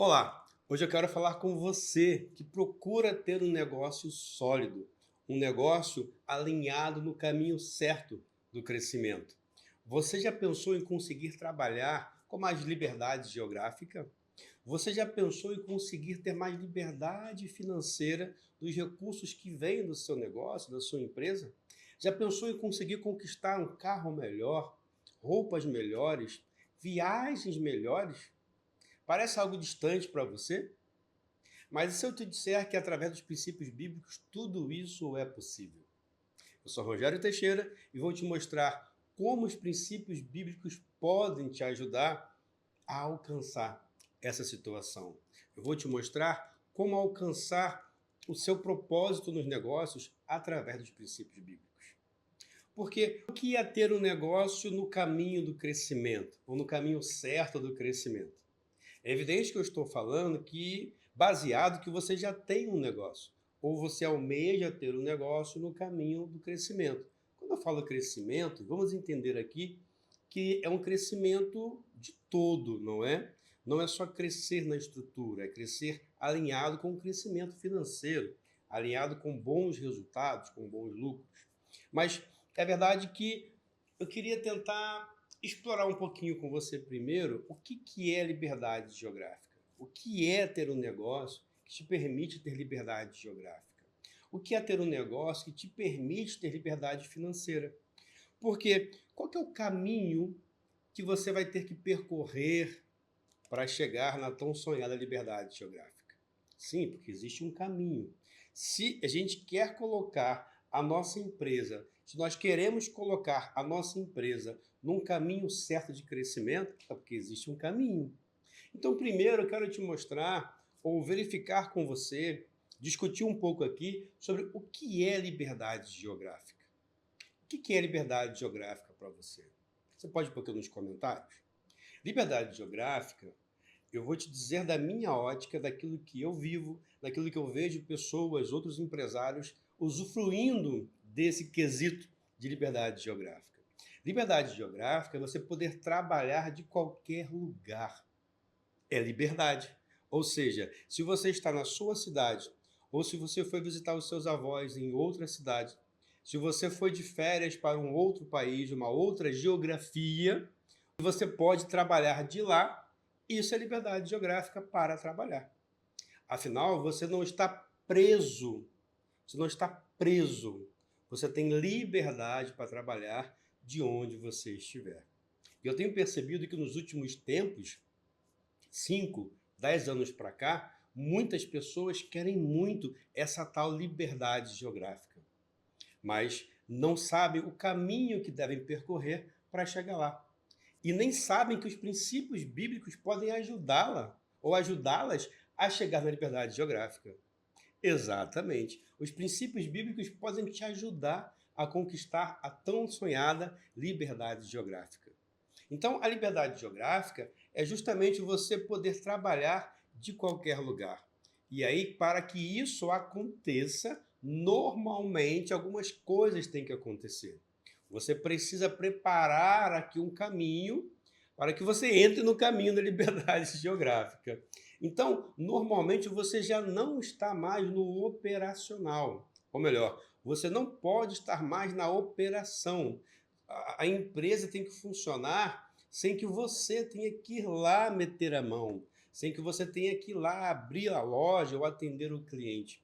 Olá, hoje eu quero falar com você que procura ter um negócio sólido, um negócio alinhado no caminho certo do crescimento. Você já pensou em conseguir trabalhar com mais liberdade geográfica? Você já pensou em conseguir ter mais liberdade financeira dos recursos que vêm do seu negócio, da sua empresa? Já pensou em conseguir conquistar um carro melhor, roupas melhores, viagens melhores? Parece algo distante para você? Mas e se eu te disser que através dos princípios bíblicos tudo isso é possível? Eu sou Rogério Teixeira e vou te mostrar como os princípios bíblicos podem te ajudar a alcançar essa situação. Eu vou te mostrar como alcançar o seu propósito nos negócios através dos princípios bíblicos. Porque o que é ter um negócio no caminho do crescimento, ou no caminho certo do crescimento? É evidente que eu estou falando que baseado que você já tem um negócio, ou você almeja ter um negócio no caminho do crescimento. Quando eu falo crescimento, vamos entender aqui que é um crescimento de todo, não é? Não é só crescer na estrutura, é crescer alinhado com o crescimento financeiro, alinhado com bons resultados, com bons lucros. Mas é verdade que eu queria tentar explorar um pouquinho com você primeiro o que é liberdade geográfica. O que é ter um negócio que te permite ter liberdade geográfica? O que é ter um negócio que te permite ter liberdade financeira? Porque qual que é o caminho que você vai ter que percorrer para chegar na tão sonhada liberdade geográfica? Sim, porque existe um caminho. Se a gente quer colocar a nossa empresa, se nós queremos colocar a nossa empresa num caminho certo de crescimento, é porque existe um caminho. Então, primeiro eu quero te mostrar ou verificar com você, discutir um pouco aqui sobre o que é liberdade geográfica. O que é liberdade geográfica para você? Você pode pôr aqui nos comentários? Liberdade geográfica, eu vou te dizer da minha ótica, daquilo que eu vivo, daquilo que eu vejo pessoas, outros empresários usufruindo desse quesito de liberdade geográfica. Liberdade geográfica é você poder trabalhar de qualquer lugar. É liberdade. Ou seja, se você está na sua cidade, ou se você foi visitar os seus avós em outra cidade, se você foi de férias para um outro país, uma outra geografia, você pode trabalhar de lá. Isso é liberdade geográfica para trabalhar. Afinal, você não está preso. Você não está preso. Você tem liberdade para trabalhar de onde você estiver. E eu tenho percebido que nos últimos tempos, 5, 10 anos para cá, muitas pessoas querem muito essa tal liberdade geográfica, mas não sabem o caminho que devem percorrer para chegar lá. E nem sabem que os princípios bíblicos podem ajudá-la ou ajudá-las a chegar na liberdade geográfica. Exatamente. Os princípios bíblicos podem te ajudar a conquistar a tão sonhada liberdade geográfica. Então, a liberdade geográfica é justamente você poder trabalhar de qualquer lugar. E aí, para que isso aconteça, normalmente algumas coisas têm que acontecer. Você precisa preparar aqui um caminho para que você entre no caminho da liberdade geográfica. Então, normalmente você já não está mais no operacional. Ou melhor, você não pode estar mais na operação. A empresa tem que funcionar sem que você tenha que ir lá meter a mão, sem que você tenha que ir lá abrir a loja ou atender o cliente.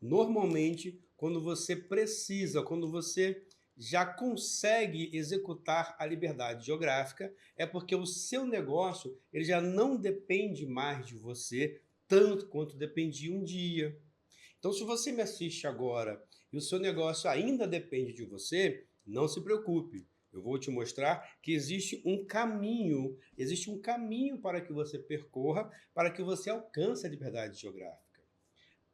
Normalmente, quando você precisa, quando você já consegue executar a liberdade geográfica, é porque o seu negócio ele já não depende mais de você tanto quanto dependia um dia. Então, se você me assiste agora e o seu negócio ainda depende de você, não se preocupe. Eu vou te mostrar que existe um caminho para que você percorra, para que você alcance a liberdade geográfica.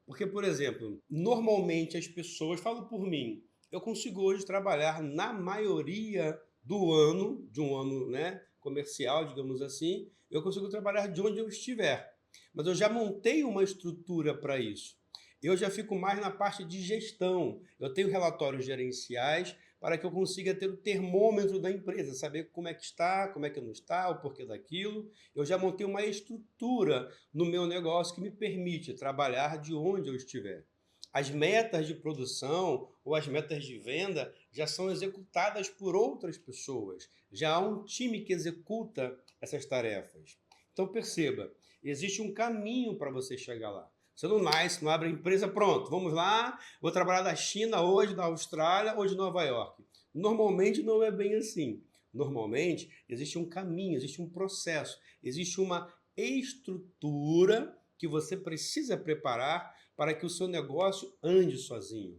Porque, por exemplo, normalmente as pessoas, falo por mim, eu consigo hoje trabalhar na maioria do ano, de um ano, né, comercial, digamos assim, eu consigo trabalhar de onde eu estiver. Mas eu já montei uma estrutura para isso. Eu já fico mais na parte de gestão. Eu tenho relatórios gerenciais para que eu consiga ter o termômetro da empresa, saber como é que está, como é que não está, o porquê daquilo. Eu já montei uma estrutura no meu negócio que me permite trabalhar de onde eu estiver. As metas de produção ou as metas de venda já são executadas por outras pessoas. Já há um time que executa essas tarefas. Então perceba, existe um caminho para você chegar lá. Você não nasce, não abre a empresa, pronto, vamos lá, vou trabalhar da China hoje, da Austrália ou de Nova York. Normalmente não é bem assim. Normalmente existe um caminho, existe um processo, existe uma estrutura que você precisa preparar para que o seu negócio ande sozinho.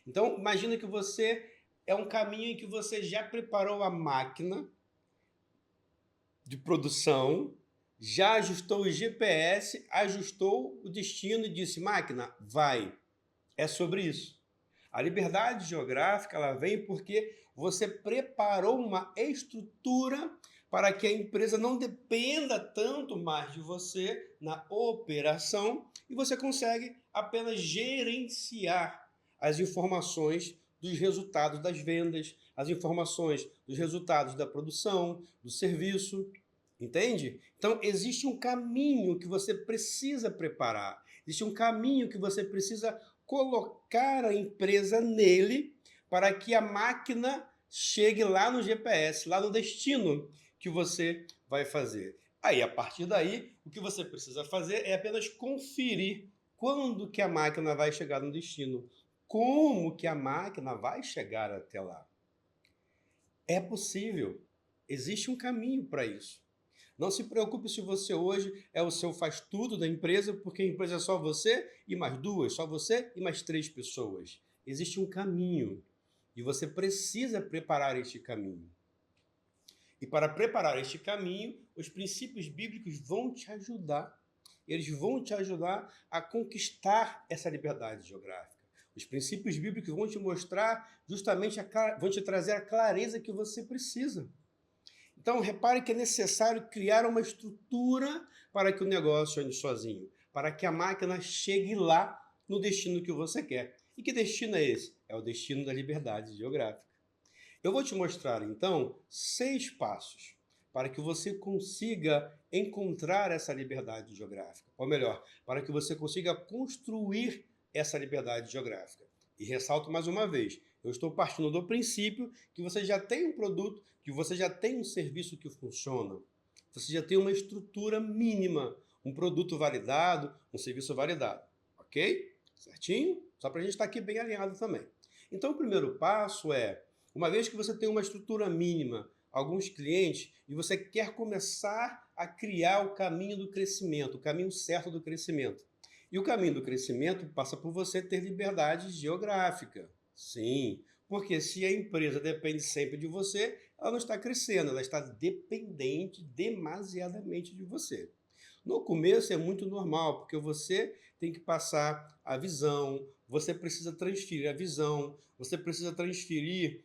Então, imagina que você é um caminho em que você já preparou a máquina de produção, já ajustou o GPS, ajustou o destino e disse, máquina, vai. É sobre isso. A liberdade geográfica ela vem porque você preparou uma estrutura para que a empresa não dependa tanto mais de você na operação e você consegue apenas gerenciar as informações dos resultados das vendas, as informações dos resultados da produção, do serviço, entende? Então, existe um caminho que você precisa preparar, existe um caminho que você precisa colocar a empresa nele para que a máquina chegue lá no GPS, lá no destino que você vai fazer. Aí, a partir daí, o que você precisa fazer é apenas conferir quando que a máquina vai chegar no destino, como que a máquina vai chegar até lá. É possível, existe um caminho para isso. Não se preocupe se você hoje é o seu faz-tudo da empresa, porque a empresa é só você e mais duas, só você e mais três pessoas. Existe um caminho e você precisa preparar este caminho. E para preparar este caminho, os princípios bíblicos vão te ajudar. Eles vão te ajudar a conquistar essa liberdade geográfica. Os princípios bíblicos vão te mostrar justamente, vão te trazer a clareza que você precisa. Então, repare que é necessário criar uma estrutura para que o negócio ande sozinho, para que a máquina chegue lá no destino que você quer. E que destino é esse? É o destino da liberdade geográfica. Eu vou te mostrar, então, 6 passos para que você consiga encontrar essa liberdade geográfica. Ou melhor, para que você consiga construir essa liberdade geográfica. E ressalto mais uma vez, eu estou partindo do princípio que você já tem um produto, que você já tem um serviço que funciona. Você já tem uma estrutura mínima, um produto validado, um serviço validado. Ok? Certinho? Só para a gente estar aqui bem alinhado também. Então, o primeiro passo é, uma vez que você tem uma estrutura mínima, alguns clientes, e você quer começar a criar o caminho do crescimento, o caminho certo do crescimento. E o caminho do crescimento passa por você ter liberdade geográfica. Sim, porque se a empresa depende sempre de você, ela não está crescendo, ela está dependente demasiadamente de você. No começo é muito normal, porque você tem que passar a visão, você precisa transferir a visão, você precisa transferir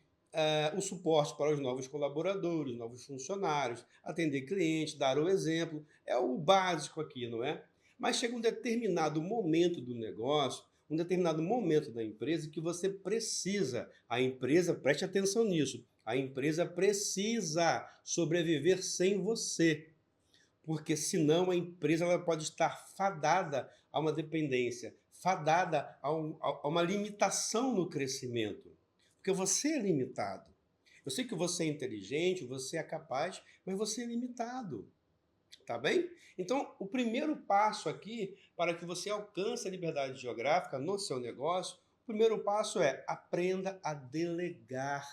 o suporte para os novos colaboradores, novos funcionários, atender clientes, dar o exemplo. É o básico aqui, não é? Mas chega um determinado momento do negócio, um determinado momento da empresa que você precisa, a empresa, preste atenção nisso, a empresa precisa sobreviver sem você. Porque senão a empresa ela pode estar fadada a uma dependência, fadada a uma limitação no crescimento. Porque você é limitado. Eu sei que você é inteligente, você é capaz, mas você é limitado. Tá bem? Então, o primeiro passo aqui para que você alcance a liberdade geográfica no seu negócio, o primeiro passo é aprenda a delegar.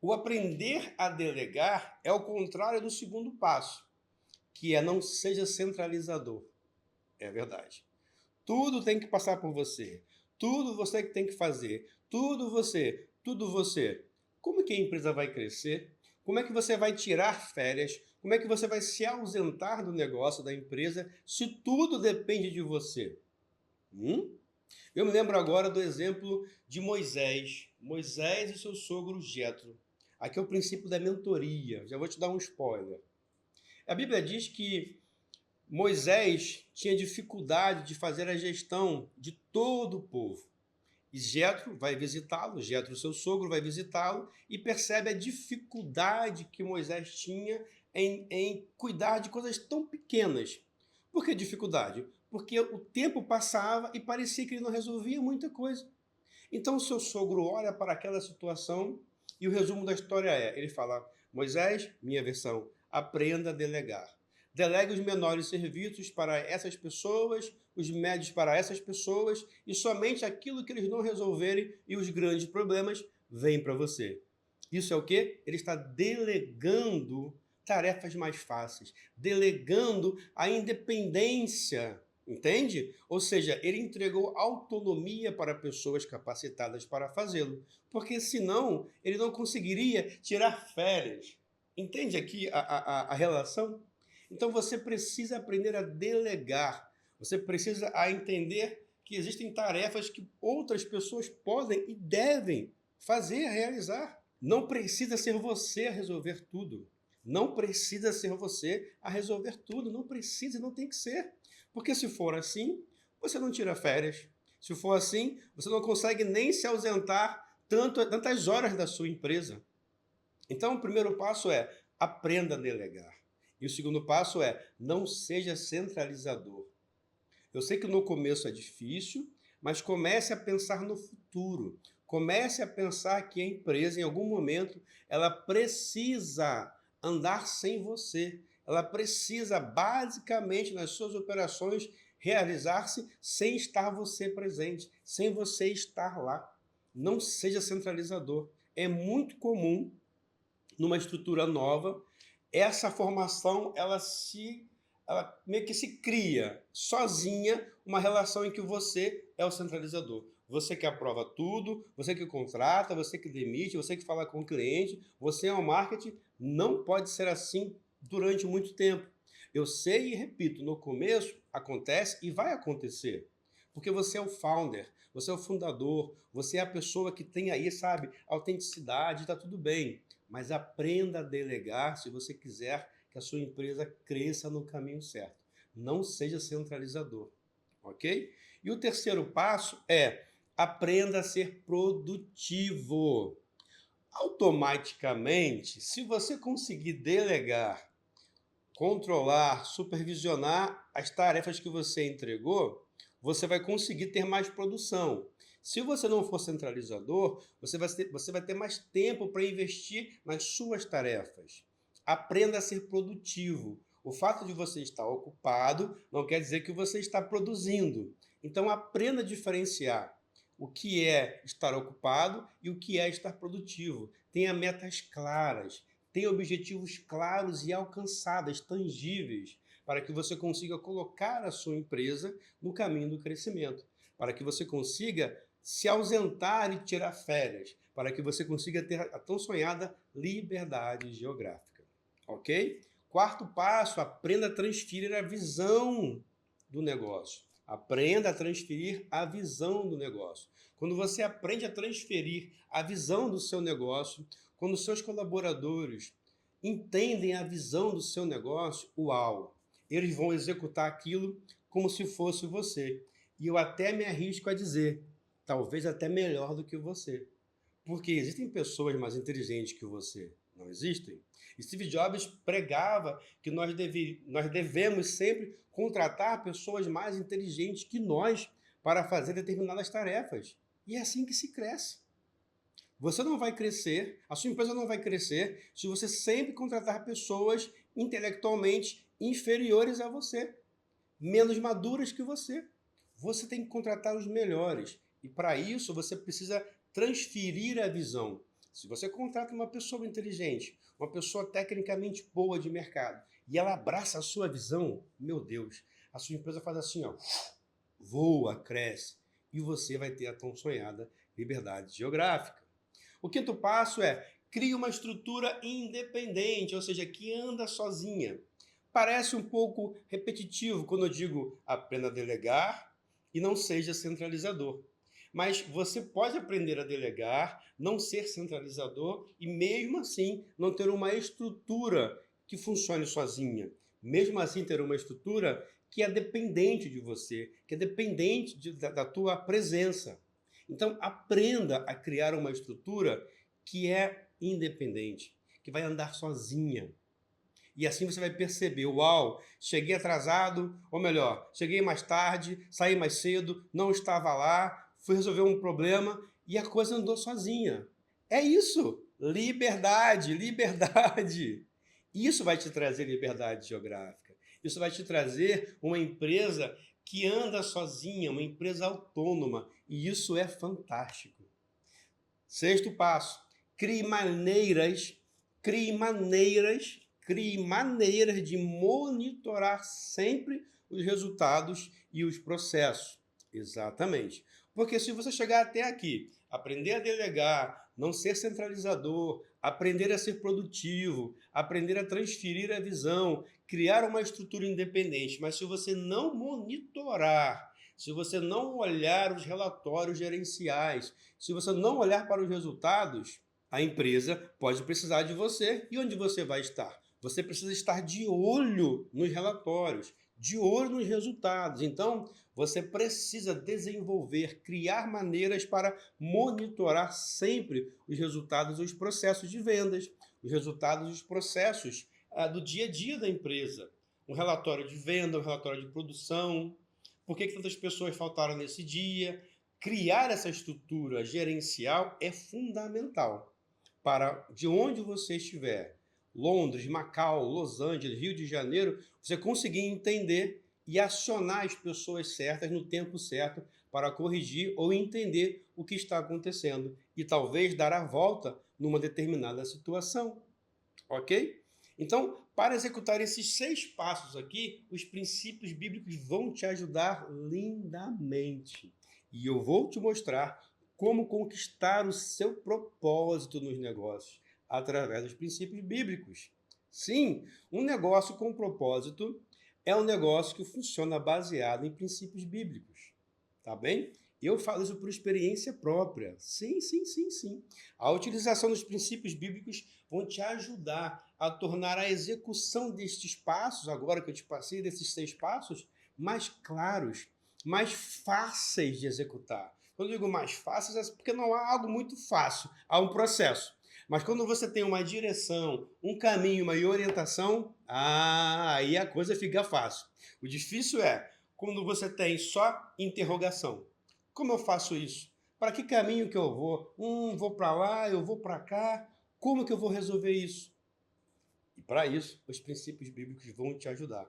O aprender a delegar é o contrário do segundo passo, que é não seja centralizador. É verdade. Tudo tem que passar por você. Tudo você que tem que fazer. Tudo você. Tudo você. Como que a empresa vai crescer? Como é que você vai tirar férias? Como é que você vai se ausentar do negócio, da empresa, se tudo depende de você? Eu me lembro agora do exemplo de Moisés. Moisés e seu sogro Jetro. Aqui é o princípio da mentoria. Já vou te dar um spoiler. A Bíblia diz que Moisés tinha dificuldade de fazer a gestão de todo o povo. E Jetro vai visitá-lo, Jetro, seu sogro, vai visitá-lo e percebe a dificuldade que Moisés tinha em cuidar de coisas tão pequenas. Por que dificuldade? Porque o tempo passava e parecia que ele não resolvia muita coisa. Então o seu sogro olha para aquela situação e o resumo da história é, ele fala, Moisés, minha versão, aprenda a delegar. Delegue os menores serviços para essas pessoas, os médios para essas pessoas, e somente aquilo que eles não resolverem e os grandes problemas vêm para você. Isso é o quê? Ele está delegando tarefas mais fáceis, delegando a independência. Entende? Ou seja, ele entregou autonomia para pessoas capacitadas para fazê-lo, porque senão ele não conseguiria tirar férias. Entende aqui a relação? Então você precisa aprender a delegar, você precisa a entender que existem tarefas que outras pessoas podem e devem fazer, realizar. Não precisa ser você a resolver tudo. Não precisa ser você a resolver tudo. Não precisa e não tem que ser. Porque se for assim, você não tira férias. Se for assim, você não consegue nem se ausentar tantas horas da sua empresa. Então, o primeiro passo é aprenda a delegar. E o segundo passo é não seja centralizador. Eu sei que no começo é difícil, mas comece a pensar no futuro. Comece a pensar que a empresa, em algum momento, ela precisa andar sem você. Ela precisa, basicamente, nas suas operações, realizar-se sem estar você presente, sem você estar lá. Não seja centralizador. É muito comum, numa estrutura nova, essa formação ela meio que se cria sozinha uma relação em que você é o centralizador. Você que aprova tudo, você que contrata, você que demite, você que fala com o cliente, você é o marketing. Não pode ser assim durante muito tempo. Eu sei e repito, no começo acontece e vai acontecer. Porque você é o founder, você é o fundador, você é a pessoa que tem aí, sabe, autenticidade, está tudo bem. Mas aprenda a delegar se você quiser que a sua empresa cresça no caminho certo. Não seja centralizador, ok? E o terceiro passo é aprenda a ser produtivo. Automaticamente, se você conseguir delegar, controlar, supervisionar as tarefas que você entregou, você vai conseguir ter mais produção. Se você não for centralizador, você vai ter mais tempo para investir nas suas tarefas. Aprenda a ser produtivo. O fato de você estar ocupado não quer dizer que você está produzindo. Então, aprenda a diferenciar o que é estar ocupado e o que é estar produtivo. Tenha metas claras, tenha objetivos claros e alcançáveis, tangíveis, para que você consiga colocar a sua empresa no caminho do crescimento, para que você consiga se ausentar e tirar férias, para que você consiga ter a tão sonhada liberdade geográfica. Ok? Quarto passo, aprenda a transferir a visão do negócio. Aprenda a transferir a visão do negócio. Quando você aprende a transferir a visão do seu negócio, quando os seus colaboradores entendem a visão do seu negócio, uau! Eles vão executar aquilo como se fosse você. E eu até me arrisco a dizer, talvez até melhor do que você. Porque existem pessoas mais inteligentes que você, não existem? Steve Jobs pregava que nós devemos sempre contratar pessoas mais inteligentes que nós para fazer determinadas tarefas. E é assim que se cresce. Você não vai crescer, a sua empresa não vai crescer se você sempre contratar pessoas intelectualmente inferiores a você, menos maduras que você. Você tem que contratar os melhores. E para isso você precisa transferir a visão. Se você contrata uma pessoa inteligente, uma pessoa tecnicamente boa de mercado, e ela abraça a sua visão, meu Deus, a sua empresa faz assim, ó, voa, cresce, e você vai ter a tão sonhada liberdade geográfica. O quinto passo é crie uma estrutura independente, ou seja, que anda sozinha. Parece um pouco repetitivo quando eu digo aprenda a delegar e não seja centralizador. Mas você pode aprender a delegar, não ser centralizador e mesmo assim não ter uma estrutura que funcione sozinha. Mesmo assim ter uma estrutura que é dependente de você, que é dependente da tua presença. Então, aprenda a criar uma estrutura que é independente, que vai andar sozinha. E assim você vai perceber, uau, cheguei atrasado, ou melhor, cheguei mais tarde, saí mais cedo, não estava lá, fui resolver um problema e a coisa andou sozinha. É isso, liberdade, liberdade. Isso vai te trazer liberdade geográfica. Isso vai te trazer uma empresa que anda sozinha, uma empresa autônoma, e isso é fantástico. Sexto passo, crie maneiras, crie maneiras, crie maneiras de monitorar sempre os resultados e os processos. Exatamente. Porque se você chegar até aqui, aprender a delegar, não ser centralizador, aprender a ser produtivo, aprender a transferir a visão, criar uma estrutura independente, mas se você não monitorar, se você não olhar os relatórios gerenciais, se você não olhar para os resultados, a empresa pode precisar de você. E onde você vai estar? Você precisa estar de olho nos relatórios, de olho nos resultados. Então, você precisa desenvolver, criar maneiras para monitorar sempre os resultados e os processos de vendas, os resultados e os processos do dia a dia da empresa. Um relatório de venda, um relatório de produção, por que tantas pessoas faltaram nesse dia. Criar essa estrutura gerencial é fundamental para de onde você estiver, Londres, Macau, Los Angeles, Rio de Janeiro, você conseguir entender e acionar as pessoas certas no tempo certo para corrigir ou entender o que está acontecendo e talvez dar a volta numa determinada situação, ok? Então, para executar esses 6 passos aqui, os princípios bíblicos vão te ajudar lindamente. E eu vou te mostrar como conquistar o seu propósito nos negócios através dos princípios bíblicos. Sim, um negócio com propósito é um negócio que funciona baseado em princípios bíblicos. Tá bem? Eu falo isso por experiência própria. Sim, sim, sim, sim. A utilização dos princípios bíblicos vão te ajudar a tornar a execução destes passos, agora que eu te passei desses 6 passos, mais claros, mais fáceis de executar. Quando eu digo mais fáceis, é porque não há algo muito fácil, há um processo. Mas quando você tem uma direção, um caminho, uma orientação, aí a coisa fica fácil. O difícil é quando você tem só interrogação. Como eu faço isso? Para que caminho que eu vou? Vou para lá, eu vou para cá. Como que eu vou resolver isso? E para isso, os princípios bíblicos vão te ajudar.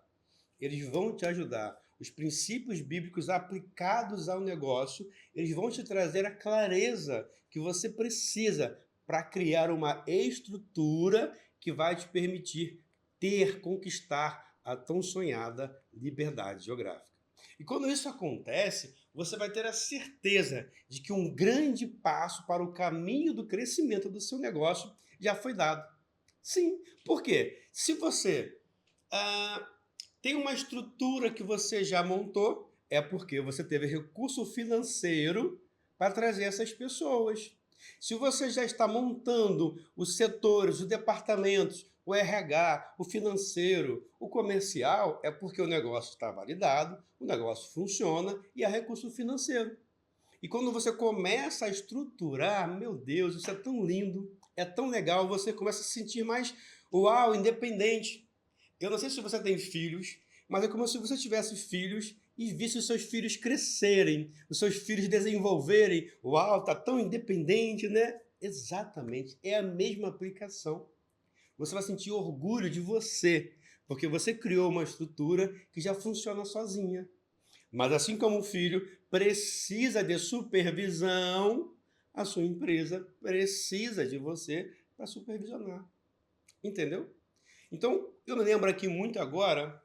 Eles vão te ajudar. Os princípios bíblicos aplicados ao negócio, eles vão te trazer a clareza que você precisa para criar uma estrutura que vai te permitir conquistar a tão sonhada liberdade geográfica. E quando isso acontece, você vai ter a certeza de que um grande passo para o caminho do crescimento do seu negócio já foi dado. Sim, por quê? Se você tem uma estrutura que você já montou, é porque você teve recurso financeiro para trazer essas pessoas. Se você já está montando os setores, os departamentos, o RH, o financeiro, o comercial, é porque o negócio está validado, o negócio funciona e há recurso financeiro. E quando você começa a estruturar, meu Deus, isso é tão lindo, é tão legal, você começa a se sentir mais, uau, independente. Eu não sei se você tem filhos, mas é como se você tivesse filhos e visse os seus filhos crescerem, os seus filhos desenvolverem. Uau, tá tão independente, né? Exatamente, é a mesma aplicação. Você vai sentir orgulho de você, porque você criou uma estrutura que já funciona sozinha. Mas assim como o filho precisa de supervisão, a sua empresa precisa de você para supervisionar. Entendeu? Então, eu me lembro aqui muito agora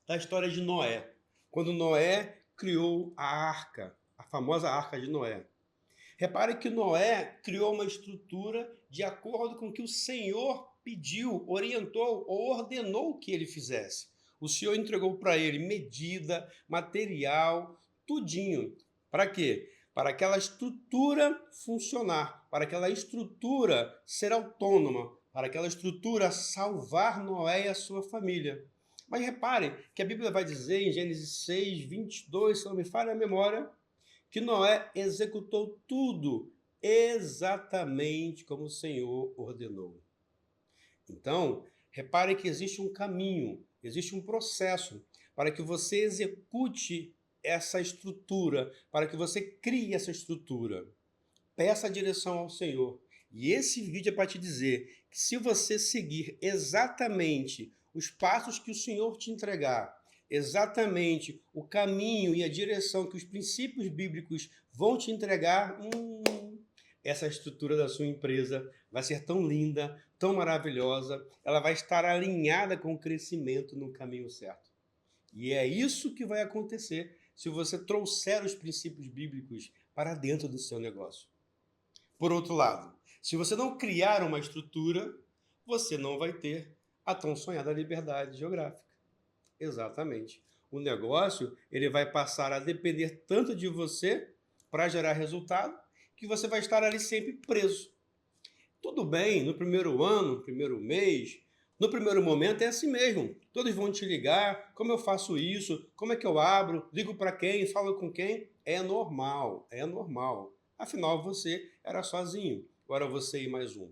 da história de Noé. Quando Noé criou a arca, a famosa arca de Noé. Repare que Noé criou uma estrutura de acordo com o que o Senhor pediu, orientou ou ordenou que ele fizesse. O Senhor entregou para ele medida, material, tudinho. Para quê? Para aquela estrutura funcionar, para aquela estrutura ser autônoma, para aquela estrutura salvar Noé e a sua família. Mas repare que a Bíblia vai dizer em Gênesis 6, 22, se não me falha a memória, que Noé executou tudo exatamente como o Senhor ordenou. Então, repare que existe um caminho, existe um processo para que você execute essa estrutura, para que você crie essa estrutura. Peça a direção ao Senhor. E esse vídeo é para te dizer que se você seguir exatamente os passos que o Senhor te entregar, exatamente o caminho e a direção que os princípios bíblicos vão te entregar, essa estrutura da sua empresa vai ser tão linda, tão maravilhosa, ela vai estar alinhada com o crescimento no caminho certo. E é isso que vai acontecer se você trouxer os princípios bíblicos para dentro do seu negócio. Por outro lado, se você não criar uma estrutura, você não vai ter a tão sonhada liberdade geográfica. Exatamente. O negócio, ele vai passar a depender tanto de você para gerar resultado, que você vai estar ali sempre preso. Tudo bem, no primeiro ano, no primeiro mês, no primeiro momento é assim mesmo. Todos vão te ligar, como eu faço isso, como é que eu abro, ligo para quem, falo com quem. É normal, é normal. Afinal, você era sozinho, agora você e mais um.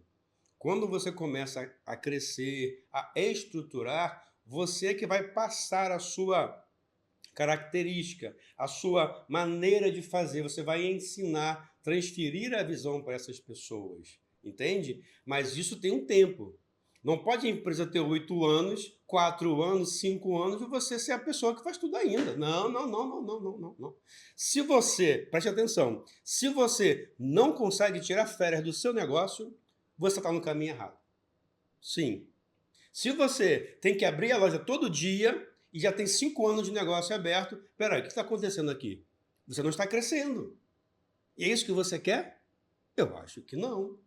Quando você começa a crescer, a estruturar, você que vai passar a sua característica, a sua maneira de fazer, você vai ensinar, transferir a visão para essas pessoas, entende? Mas isso tem um tempo. Não pode a empresa ter 8 anos, 4 anos, 5 anos e você ser a pessoa que faz tudo ainda. Não, não, não, não, não, não, não, não. Se você, preste atenção, se você não consegue tirar férias do seu negócio, você está no caminho errado. Sim. Se você tem que abrir a loja todo dia e já tem 5 anos de negócio aberto, peraí, o que está acontecendo aqui? Você não está crescendo. E é isso que você quer? Eu acho que não.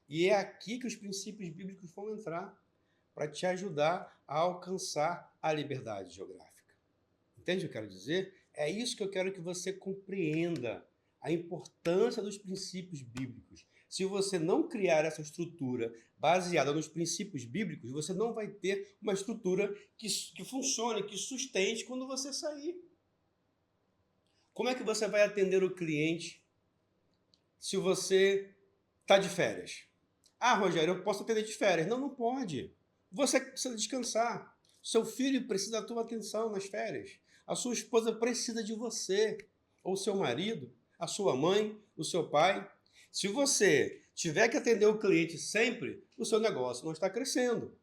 E é aqui que os princípios bíblicos vão entrar para te ajudar a alcançar a liberdade geográfica. Entende o que eu quero dizer? É isso que eu quero que você compreenda, a importância dos princípios bíblicos. Se você não criar essa estrutura baseada nos princípios bíblicos, você não vai ter uma estrutura que funcione, que sustente quando você sair. Como é que você vai atender o cliente se você está de férias? Ah, Rogério, eu posso atender de férias. Não, não pode. Você precisa descansar. Seu filho precisa da tua atenção nas férias. A sua esposa precisa de você. Ou seu marido, a sua mãe, o seu pai. Se você tiver que atender o cliente sempre, o seu negócio não está crescendo.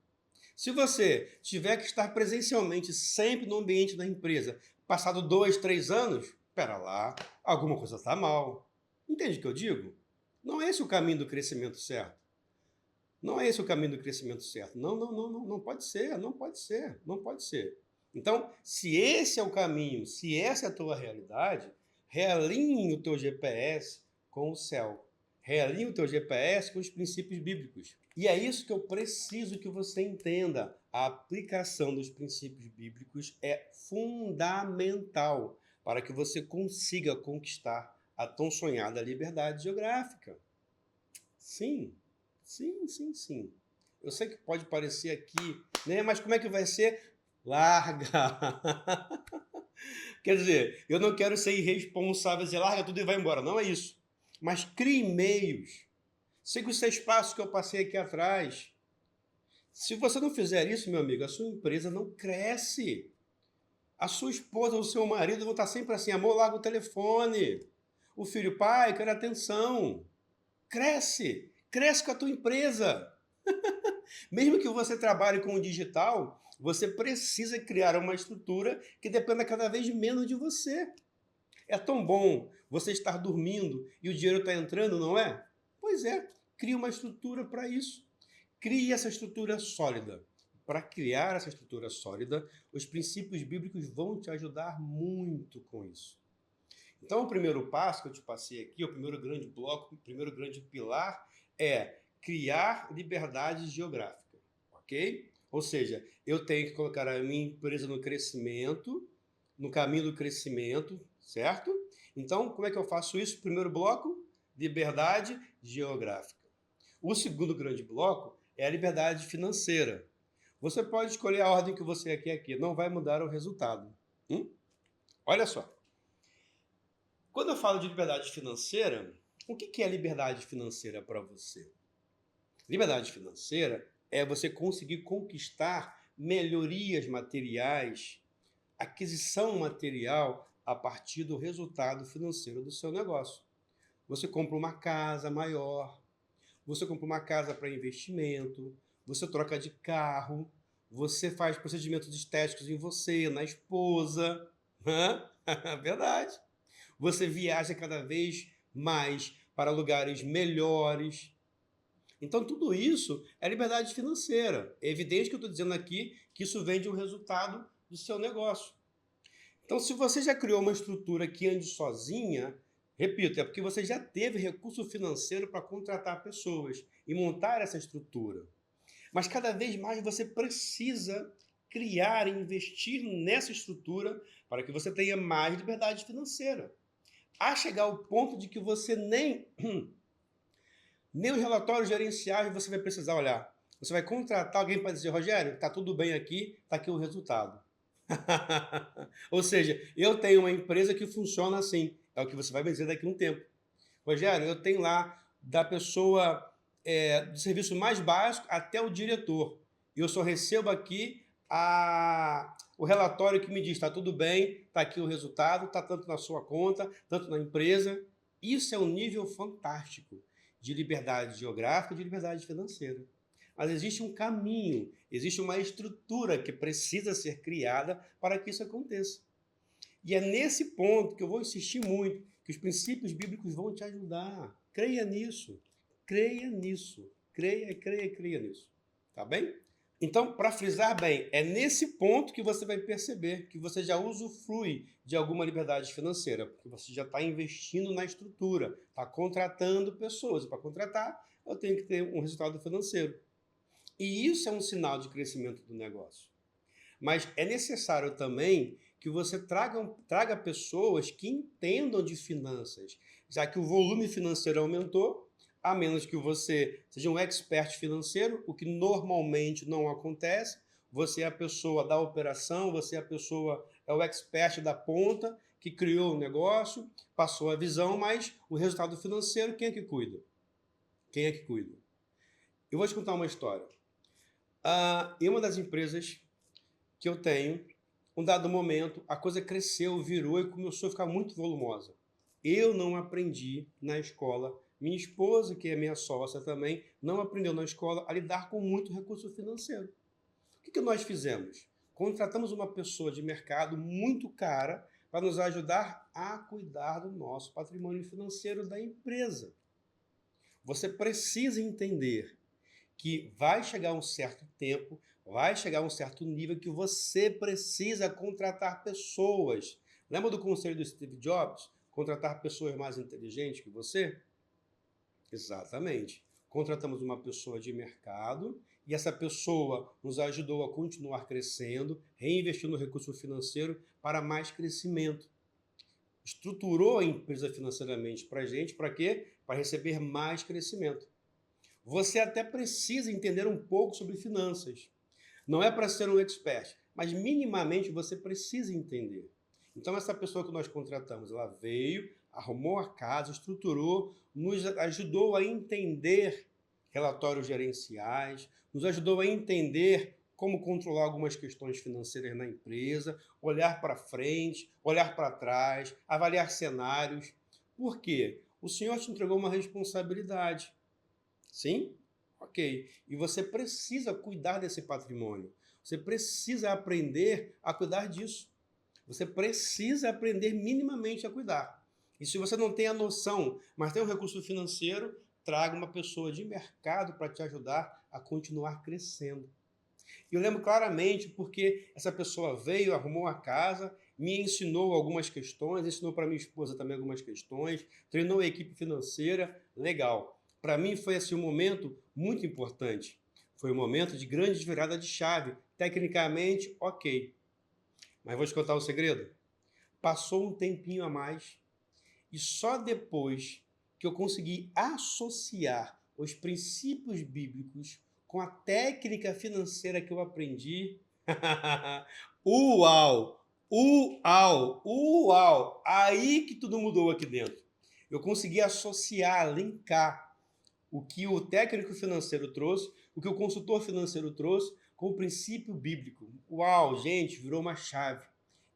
Se você tiver que estar presencialmente sempre no ambiente da empresa, passado 2, 3 anos, espera lá, alguma coisa está mal. Entende o que eu digo? Não é esse o caminho do crescimento certo. Não é esse o caminho do crescimento certo. Não, não, não, não, não pode ser, não pode ser, não pode ser. Então, se esse é o caminho, se essa é a tua realidade, realinhe o teu GPS com o céu. Realinhe o teu GPS com os princípios bíblicos. E é isso que eu preciso que você entenda. A aplicação dos princípios bíblicos é fundamental para que você consiga conquistar a tão sonhada liberdade geográfica. Sim. Sim, sim, sim. Eu sei que pode parecer aqui, né? Mas como é que vai ser? Larga! Quer dizer, eu não quero ser irresponsável e dizer larga tudo e vai embora. Não é isso. Mas crie meios. Siga os 6 passos que eu passei aqui atrás. Se você não fizer isso, meu amigo, a sua empresa não cresce. A sua esposa ou o seu marido vão estar sempre assim, amor, larga o telefone. O filho, pai, quero atenção. Cresce. Cresce com a tua empresa. Mesmo que você trabalhe com o digital, você precisa criar uma estrutura que dependa cada vez menos de você. É tão bom você estar dormindo e o dinheiro está entrando, não é? Pois é, crie uma estrutura para isso. Crie essa estrutura sólida. Para criar essa estrutura sólida, os princípios bíblicos vão te ajudar muito com isso. Então, o primeiro passo que eu te passei aqui, o primeiro grande bloco, o primeiro grande pilar é criar liberdade geográfica, ok? Ou seja, eu tenho que colocar a minha empresa no crescimento, no caminho do crescimento, certo? Então, como é que eu faço isso? Primeiro bloco, liberdade geográfica. O segundo grande bloco é a liberdade financeira. Você pode escolher a ordem que você quer aqui, não vai mudar o resultado. Olha só. Quando eu falo de liberdade financeira, o que é liberdade financeira para você? Liberdade financeira é você conseguir conquistar melhorias materiais, aquisição material a partir do resultado financeiro do seu negócio. Você compra uma casa maior, você compra uma casa para investimento, você troca de carro, você faz procedimentos estéticos em você, na esposa. Hã? Verdade. Você viaja cada vez mais para lugares melhores. Então, tudo isso é liberdade financeira. É evidente que eu estou dizendo aqui que isso vem de um resultado do seu negócio. Então, se você já criou uma estrutura que ande sozinha, repito, é porque você já teve recurso financeiro para contratar pessoas e montar essa estrutura. Mas cada vez mais você precisa criar e investir nessa estrutura para que você tenha mais liberdade financeira. A chegar ao ponto de que você nem os relatórios gerenciais você vai precisar olhar. Você vai contratar alguém para dizer, Rogério, está tudo bem aqui, está aqui o resultado. Ou seja, eu tenho uma empresa que funciona assim. É o que você vai me dizer daqui a um tempo. Rogério, eu tenho lá da pessoa do serviço mais básico até o diretor. E eu só recebo aqui o relatório que me diz, está tudo bem, está aqui o resultado, está tanto na sua conta, tanto na empresa. Isso é um nível fantástico de liberdade geográfica e de liberdade financeira. Mas existe um caminho, existe uma estrutura que precisa ser criada para que isso aconteça. E é nesse ponto que eu vou insistir muito, que os princípios bíblicos vão te ajudar. Creia nisso. Creia nisso. Creia nisso. Tá bem? Então, para frisar bem, é nesse ponto que você vai perceber que você já usufrui de alguma liberdade financeira, porque você já está investindo na estrutura, está contratando pessoas. E para contratar, eu tenho que ter um resultado financeiro. E isso é um sinal de crescimento do negócio. Mas é necessário também que você traga pessoas que entendam de finanças, já que o volume financeiro aumentou, a menos que você seja um expert financeiro, o que normalmente não acontece. Você é a pessoa da operação, você é a pessoa, é o expert da ponta, que criou o negócio, passou a visão, mas o resultado financeiro, quem é que cuida? Quem é que cuida? Eu vou te contar uma história. Em uma das empresas que eu tenho, um dado momento, a coisa cresceu, virou e começou a ficar muito volumosa. Eu não aprendi na escola, minha esposa, que é minha sócia também, não aprendeu na escola a lidar com muito recurso financeiro. O que nós fizemos? Contratamos uma pessoa de mercado muito cara para nos ajudar a cuidar do nosso patrimônio financeiro da empresa. Você precisa entender que vai chegar um certo tempo, vai chegar um certo nível que você precisa contratar pessoas. Lembra do conselho do Steve Jobs? Contratar pessoas mais inteligentes que você? Exatamente. Contratamos uma pessoa de mercado e essa pessoa nos ajudou a continuar crescendo, reinvestindo no recurso financeiro para mais crescimento. Estruturou a empresa financeiramente para a gente, para quê? Para receber mais crescimento. Você até precisa entender um pouco sobre finanças. Não é para ser um expert, mas minimamente você precisa entender. Então, essa pessoa que nós contratamos, ela veio, arrumou a casa, estruturou, nos ajudou a entender relatórios gerenciais, nos ajudou a entender como controlar algumas questões financeiras na empresa, olhar para frente, olhar para trás, avaliar cenários. Por quê? O senhor te entregou uma responsabilidade. Sim? Ok. E você precisa cuidar desse patrimônio. Você precisa aprender a cuidar disso. Você precisa aprender minimamente a cuidar. E se você não tem a noção, mas tem um recurso financeiro, traga uma pessoa de mercado para te ajudar a continuar crescendo. E eu lembro claramente porque essa pessoa veio, arrumou a casa, me ensinou algumas questões, ensinou para minha esposa também algumas questões, treinou a equipe financeira, legal. Para mim foi assim, um momento muito importante. Foi um momento de grande virada de chave. Tecnicamente, ok. Mas vou te contar o segredo. Passou um tempinho a mais e só depois que eu consegui associar os princípios bíblicos com a técnica financeira que eu aprendi. Uau! Uau! Uau! Aí que tudo mudou aqui dentro. Eu consegui associar, linkar o que o técnico financeiro trouxe, o que o consultor financeiro trouxe, com o princípio bíblico. Uau, gente, virou uma chave.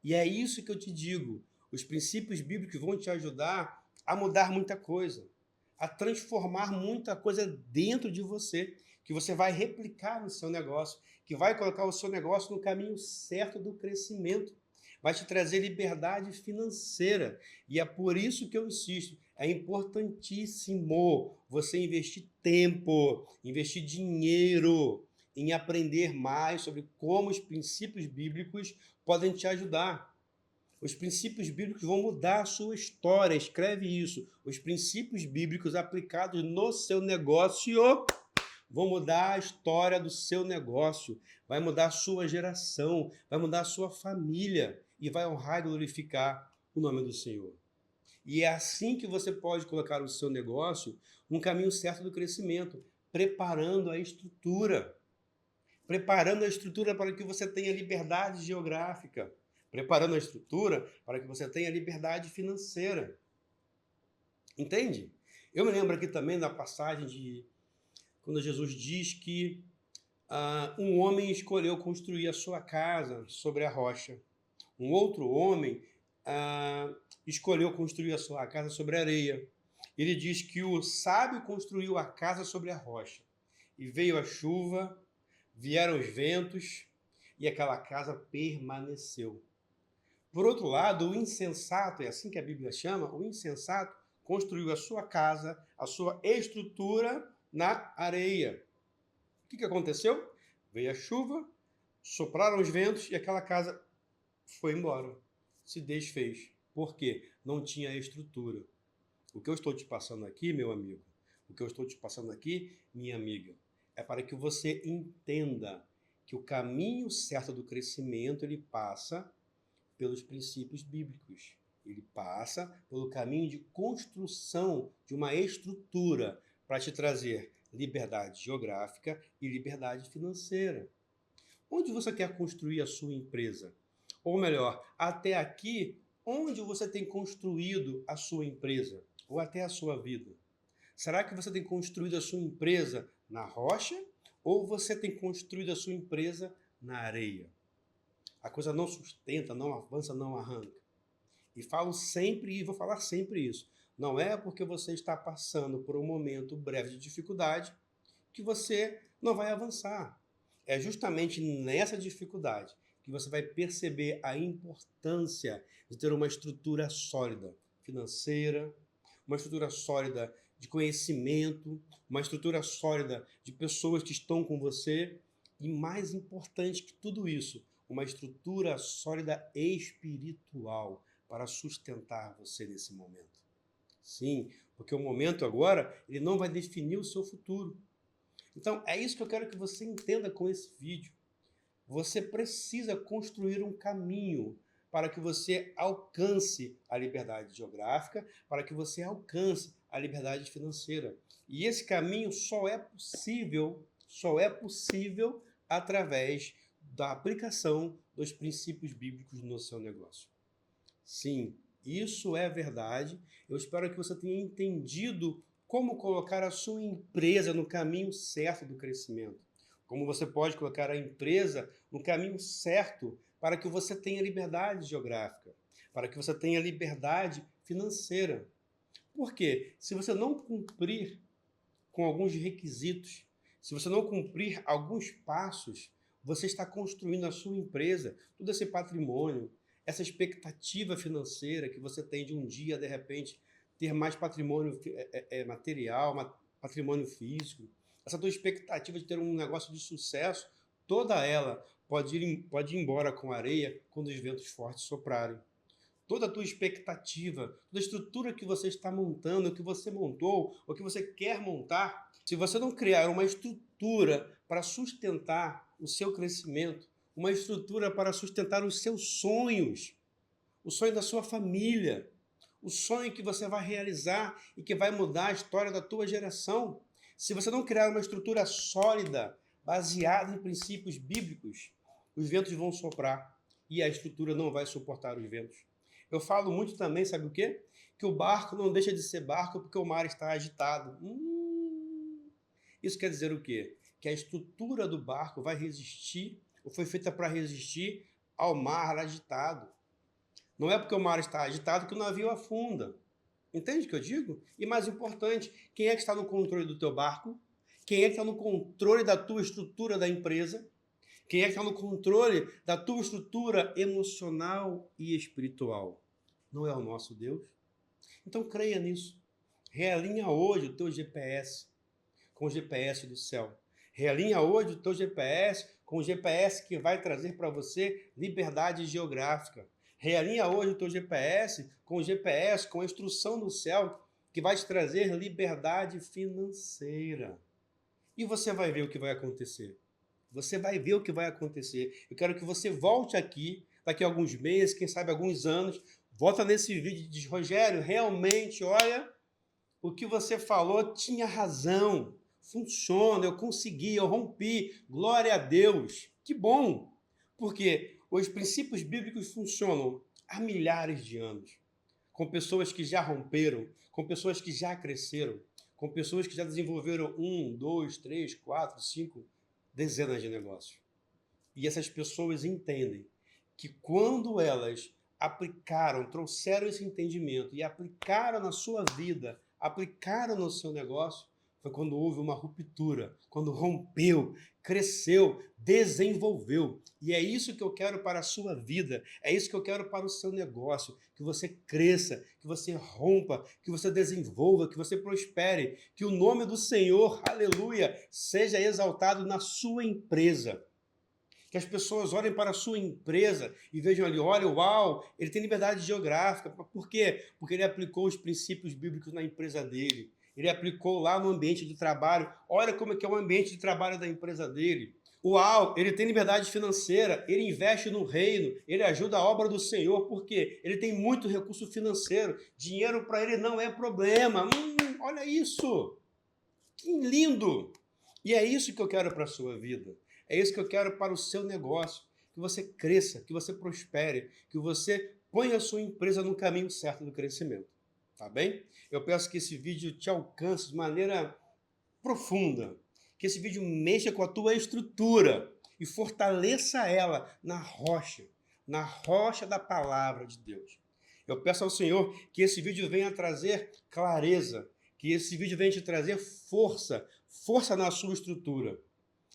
E é isso que eu te digo. Os princípios bíblicos vão te ajudar a mudar muita coisa, a transformar muita coisa dentro de você, que você vai replicar no seu negócio, que vai colocar o seu negócio no caminho certo do crescimento, vai te trazer liberdade financeira. E é por isso que eu insisto, é importantíssimo você investir tempo, investir dinheiro em aprender mais sobre como os princípios bíblicos podem te ajudar. Os princípios bíblicos vão mudar a sua história. Escreve isso. Os princípios bíblicos aplicados no seu negócio vão mudar a história do seu negócio, vai mudar a sua geração, vai mudar a sua família e vai honrar e glorificar o nome do Senhor. E é assim que você pode colocar o seu negócio no caminho certo do crescimento, preparando a estrutura. Preparando a estrutura para que você tenha liberdade geográfica. Preparando a estrutura para que você tenha liberdade financeira. Entende? Eu me lembro aqui também da passagem de quando Jesus diz que um homem escolheu construir a sua casa sobre a rocha. Um outro homem escolheu construir a sua casa sobre a areia. Ele diz que o sábio construiu a casa sobre a rocha. E veio a chuva, vieram os ventos, e aquela casa permaneceu. Por outro lado, o insensato, é assim que a Bíblia chama, o insensato construiu a sua casa, a sua estrutura na areia. O que aconteceu? Veio a chuva, sopraram os ventos e aquela casa foi embora, se desfez. Por quê? Não tinha estrutura. O que eu estou te passando aqui, meu amigo, o que eu estou te passando aqui, minha amiga, é para que você entenda que o caminho certo do crescimento, ele passa pelos princípios bíblicos. Ele passa pelo caminho de construção de uma estrutura para te trazer liberdade geográfica e liberdade financeira. Onde você quer construir a sua empresa? Ou melhor, até aqui, onde você tem construído a sua empresa? Ou até a sua vida? Será que você tem construído a sua empresa na rocha? Ou você tem construído a sua empresa na areia? A coisa não sustenta, não avança, não arranca. E falo sempre, e vou falar sempre isso. Não é porque você está passando por um momento breve de dificuldade que você não vai avançar. É justamente nessa dificuldade que você vai perceber a importância de ter uma estrutura sólida financeira, uma estrutura sólida de conhecimento, uma estrutura sólida de pessoas que estão com você e, mais importante que tudo isso, uma estrutura sólida espiritual para sustentar você nesse momento. Sim, porque o momento agora, ele não vai definir o seu futuro. Então, é isso que eu quero que você entenda com esse vídeo. Você precisa construir um caminho para que você alcance a liberdade geográfica, para que você alcance a liberdade financeira. E esse caminho só é possível através da aplicação dos princípios bíblicos no seu negócio. Sim, isso é verdade. Eu espero que você tenha entendido como colocar a sua empresa no caminho certo do crescimento. Como você pode colocar a empresa no caminho certo para que você tenha liberdade geográfica, para que você tenha liberdade financeira. Por quê? Se você não cumprir com alguns requisitos, se você não cumprir alguns passos, você está construindo a sua empresa, todo esse patrimônio, essa expectativa financeira que você tem de um dia, de repente, ter mais patrimônio material, patrimônio físico, essa tua expectativa de ter um negócio de sucesso, toda ela pode ir embora com areia quando os ventos fortes soprarem. Toda a tua expectativa, toda a estrutura que você está montando, que você montou, ou que você quer montar, se você não criar uma estrutura para sustentar o seu crescimento, uma estrutura para sustentar os seus sonhos, o sonho da sua família, o sonho que você vai realizar e que vai mudar a história da tua geração. Se você não criar uma estrutura sólida, baseada em princípios bíblicos, os ventos vão soprar e a estrutura não vai suportar os ventos. Eu falo muito também, sabe o quê? Que o barco não deixa de ser barco porque o mar está agitado. Isso quer dizer o quê? Que a estrutura do barco vai resistir, ou foi feita para resistir ao mar agitado. Não é porque o mar está agitado que o navio afunda. Entende o que eu digo? E mais importante, quem é que está no controle do teu barco? Quem é que está no controle da tua estrutura da empresa? Quem é que está no controle da tua estrutura emocional e espiritual? Não é o nosso Deus? Então creia nisso. Realinha hoje o teu GPS com o GPS do céu. Realinha hoje o teu GPS com o GPS que vai trazer para você liberdade geográfica. Realinha hoje o teu GPS com o GPS, com a instrução do céu que vai te trazer liberdade financeira. E você vai ver o que vai acontecer. Você vai ver o que vai acontecer. Eu quero que você volte aqui, daqui a alguns meses, quem sabe alguns anos, volta nesse vídeo e diz, Rogério, realmente, olha, o que você falou tinha razão. Funciona, eu consegui, eu rompi. Glória a Deus. Que bom! Porque os princípios bíblicos funcionam há milhares de anos. Com pessoas que já romperam, com pessoas que já cresceram, com pessoas que já desenvolveram 1, 2, 3, 4, 5 dezenas de negócios. E essas pessoas entendem que quando elas aplicaram, trouxeram esse entendimento e aplicaram na sua vida, aplicaram no seu negócio, foi quando houve uma ruptura, quando rompeu, cresceu, desenvolveu. E é isso que eu quero para a sua vida, é isso que eu quero para o seu negócio, que você cresça, que você rompa, que você desenvolva, que você prospere, que o nome do Senhor, aleluia, seja exaltado na sua empresa. Que as pessoas olhem para a sua empresa e vejam ali, olha, uau, ele tem liberdade geográfica. Por quê? Porque ele aplicou os princípios bíblicos na empresa dele. Ele aplicou lá no ambiente de trabalho. Olha como é que é o ambiente de trabalho da empresa dele. Uau, ele tem liberdade financeira, ele investe no reino, ele ajuda a obra do Senhor, porque ele tem muito recurso financeiro. Dinheiro para ele não é problema. Olha isso! Que lindo! E é isso que eu quero para a sua vida. É isso que eu quero para o seu negócio. Que você cresça, que você prospere, que você ponha a sua empresa no caminho certo do crescimento. Tá bem? Eu peço que esse vídeo te alcance de maneira profunda. Que esse vídeo mexa com a tua estrutura e fortaleça ela na rocha da palavra de Deus. Eu peço ao Senhor que esse vídeo venha trazer clareza, que esse vídeo venha te trazer força na sua estrutura.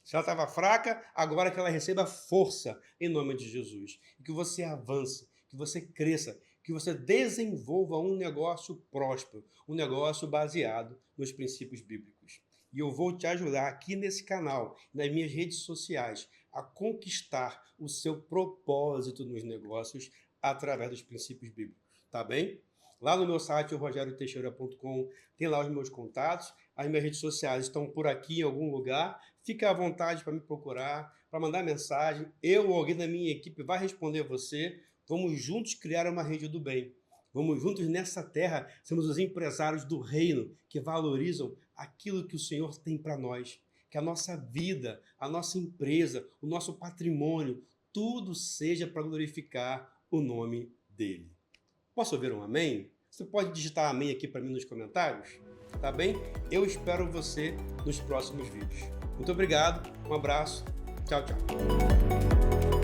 Se ela estava fraca, agora que ela receba força em nome de Jesus. E que você avance, que você cresça, que você desenvolva um negócio próspero, um negócio baseado nos princípios bíblicos. E eu vou te ajudar aqui nesse canal, nas minhas redes sociais, a conquistar o seu propósito nos negócios através dos princípios bíblicos. Tá bem? Lá no meu site, rogerioteixeira.com, tem lá os meus contatos. As minhas redes sociais estão por aqui em algum lugar. Fique à vontade para me procurar, para mandar mensagem. Eu ou alguém da minha equipe vai responder você. Vamos juntos criar uma rede do bem. Vamos juntos nessa terra, sermos os empresários do reino que valorizam aquilo que o Senhor tem para nós. Que a nossa vida, a nossa empresa, o nosso patrimônio, tudo seja para glorificar o nome dele. Posso ouvir um amém? Você pode digitar amém aqui para mim nos comentários? Tá bem? Eu espero você nos próximos vídeos. Muito obrigado, um abraço, tchau, tchau.